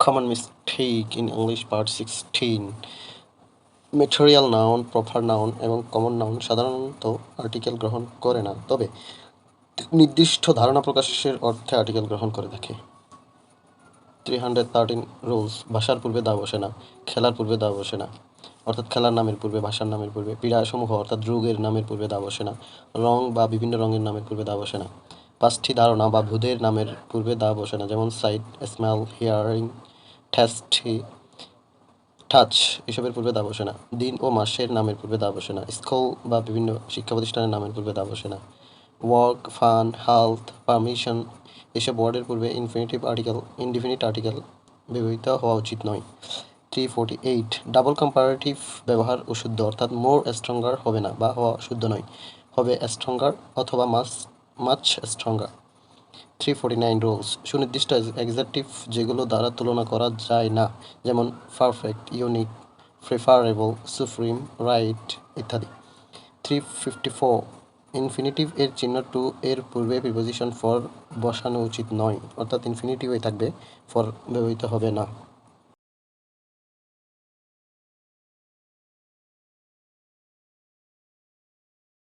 common mistake in English part 16. Material noun, proper noun এবং common noun সাধারণত article গ্রহণ করে না, তবে নির্দিষ্ট ধারণা প্রকাশের অর্থে আর্টিকেল গ্রহণ করে থাকে। 313 রুলস। ভাষার পূর্বে দা বসে না, খেলার পূর্বে দা বসে না, অর্থাৎ খেলার নামের পূর্বে, ভাষার নামের পূর্বে। পীড়াসমূহ অর্থাৎ রোগের নামের পূর্বে দা বসে না, রং বা বিভিন্ন রঙের নামের পূর্বে দা বসে না। 5টি ধারণা বা ভূতের নামের পূর্বে দা বসে না, যেমন sight, smell, hearing, tasty, touch এসবের পূর্বে দা বসে না। দিন ও মাসের নামের পূর্বে দা বসে না। স্কুল বা বিভিন্ন শিক্ষা প্রতিষ্ঠানের নামের পূর্বে দা বসে না। ওয়ার্ক, ফান, হেলথ, পারমিশন এসব ওয়ার্ডের পূর্বে ইনডিফিনিট আর্টিকেল ব্যবহৃত হওয়া উচিত নয়। 348 ডাবল কম্পারেটিভ ব্যবহার অশুদ্ধ, অর্থাৎ মোর স্ট্রঙ্গার হবে না বা হওয়া শুদ্ধ নয়, হবে স্ট্রঙ্গার অথবা মাচ স্ট্রঙ্গার। 349 রুলস। সুনির্দিষ্ট অ্যাডজেক্টিভ যেগুলো দ্বারা তুলনা করা যায় না, যেমন perfect, unique, preferable, supreme, right ইত্যাদি। 354 ইনফিনিটিভ এর চিহ্ন টু এর পূর্বে প্রিপোজিশন ফর বসানো উচিত নয়, অর্থাৎ ইনফিনিটিভই থাকবে, ফর ব্যবহৃত হবে না।